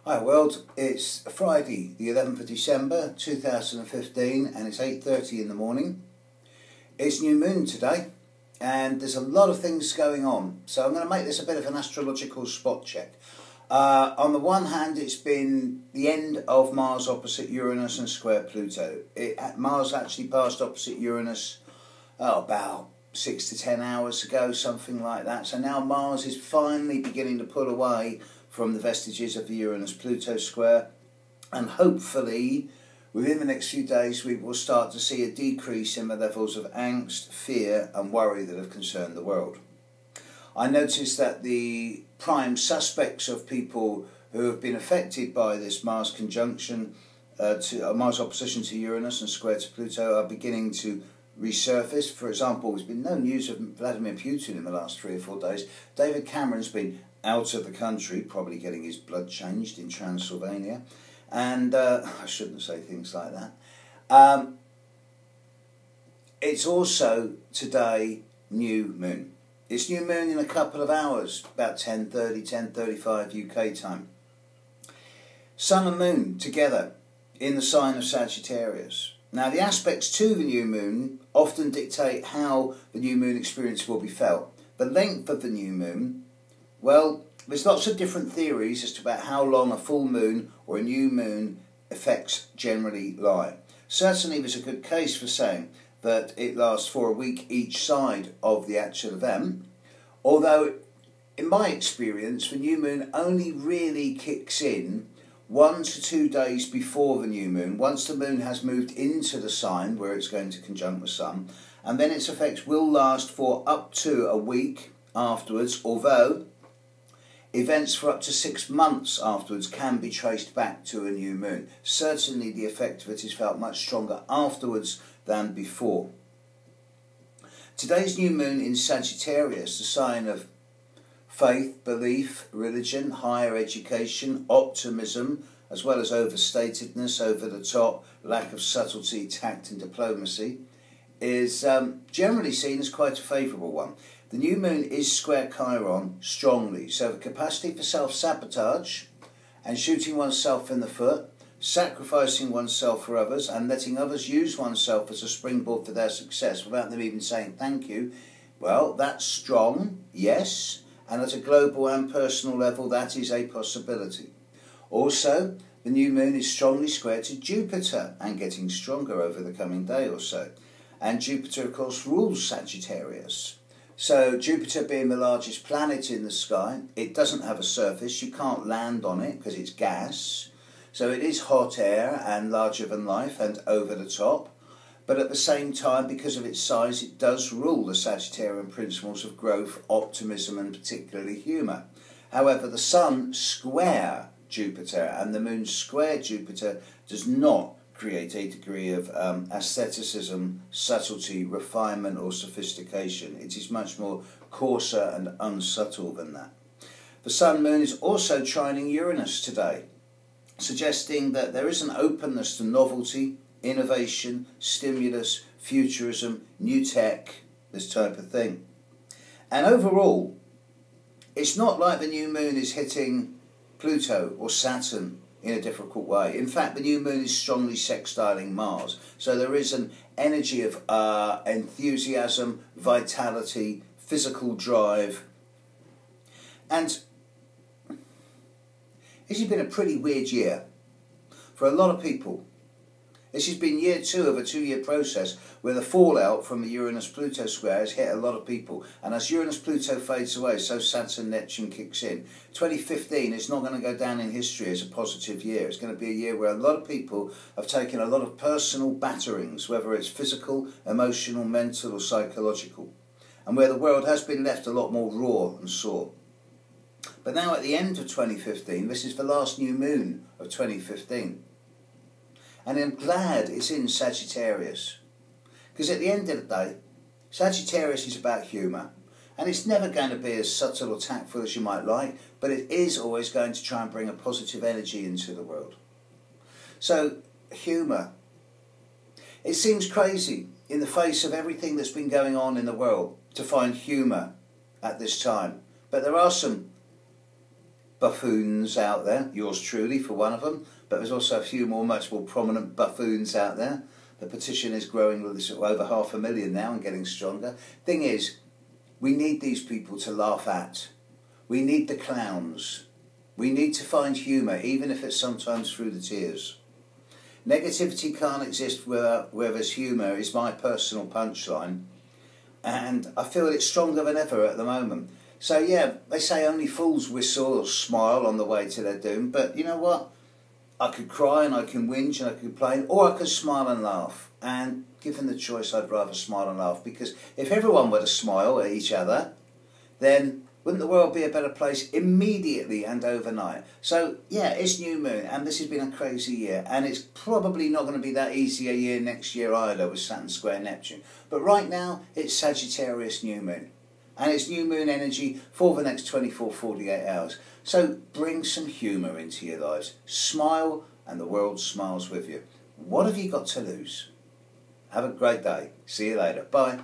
Hi world, it's Friday the 11th of December 2015 and it's 8:30 in the morning. It's new moon today and there's a lot of things going on, so I'm going to make this a bit of an astrological spot check. On the one hand, it's been the end of Mars opposite Uranus and square Pluto. Mars actually passed opposite Uranus about 6 to 10 hours ago, something like that. So now Mars is finally beginning to pull away from the vestiges of the Uranus-Pluto square, and hopefully within the next few days we will start to see a decrease in the levels of angst, fear and worry that have concerned the world. I noticed that the prime suspects of people who have been affected by this Mars conjunction, Mars opposition to Uranus and square to Pluto, are beginning to resurface. For example, there's been no news of Vladimir Putin in the last 3 or 4 days. David Cameron's been out of the country, probably getting his blood changed in Transylvania, and I shouldn't say things like that. It's also today new moon. It's new moon in a couple of hours, about 10:30, 10:35 UK time. Sun and moon together in the sign of Sagittarius. Now the aspects to the new moon often dictate how the new moon experience will be felt. The length of the new moon, well, there's lots of different theories as to about how long a full moon or a new moon effects generally lie. Certainly there's a good case for saying that it lasts for a week each side of the actual event, although in my experience the new moon only really kicks in 1 to 2 days before the new moon, once the moon has moved into the sign where it's going to conjunct the sun, and then its effects will last for up to a week afterwards, although events for up to 6 months afterwards can be traced back to a new moon. Certainly the effect of it is felt much stronger afterwards than before. Today's new moon in Sagittarius, the sign of faith, belief, religion, higher education, optimism, as well as overstatedness, over the top, lack of subtlety, tact and diplomacy, is generally seen as quite a favourable one. The new moon is square Chiron strongly, so the capacity for self-sabotage and shooting oneself in the foot, sacrificing oneself for others and letting others use oneself as a springboard for their success without them even saying thank you, well, that's strong, yes, and at a global and personal level that is a possibility. Also, the new moon is strongly square to Jupiter and getting stronger over the coming day or so. And Jupiter, of course, rules Sagittarius. So Jupiter being the largest planet in the sky, it doesn't have a surface, you can't land on it because it's gas. So it is hot air and larger than life and over the top. But at the same time, because of its size, it does rule the Sagittarian principles of growth, optimism and particularly humour. However, the Sun square Jupiter and the Moon square Jupiter does not create a degree of aestheticism, subtlety, refinement or sophistication. It is much more coarser and unsubtle than that. The Sun Moon is also trining Uranus today, suggesting that there is an openness to novelty, innovation, stimulus, futurism, new tech, this type of thing. And overall, it's not like the new moon is hitting Pluto or Saturn in a difficult way. In fact, the new moon is strongly sextiling Mars, so there is an energy of enthusiasm, vitality, physical drive. And this has been a pretty weird year for a lot of people. This has been year 2 of a 2-year process where the fallout from the Uranus-Pluto square has hit a lot of people. And as Uranus-Pluto fades away, so Saturn-Neptune kicks in. 2015 is not going to go down in history as a positive year. It's going to be a year where a lot of people have taken a lot of personal batterings, whether it's physical, emotional, mental or psychological. And where the world has been left a lot more raw and sore. But now at the end of 2015, this is the last new moon of 2015. And I'm glad it's in Sagittarius. Because at the end of the day, Sagittarius is about humour. And it's never going to be as subtle or tactful as you might like, but it is always going to try and bring a positive energy into the world. So, humour. It seems crazy in the face of everything that's been going on in the world to find humour at this time. But there are some buffoons out there, yours truly for one of them, but there's also a few more much more prominent buffoons out there. The petition is growing with over 500,000 now and getting stronger. Thing is, we need these people to laugh at. We need the clowns. We need to find humour, even if it's sometimes through the tears. Negativity can't exist where there's humour is my personal punchline. And I feel it's stronger than ever at the moment. So yeah, they say only fools whistle or smile on the way to their doom. But you know what? I could cry and I can whinge and I could complain, or I could smile and laugh. And given the choice, I'd rather smile and laugh, because if everyone were to smile at each other, then wouldn't the world be a better place immediately and overnight? So yeah, it's new moon, and this has been a crazy year, and it's probably not going to be that easy a year next year either with Saturn square Neptune. But right now, it's Sagittarius new moon. And it's new moon energy for the next 24-48 hours. So bring some humour into your lives. Smile and the world smiles with you. What have you got to lose? Have a great day. See you later. Bye.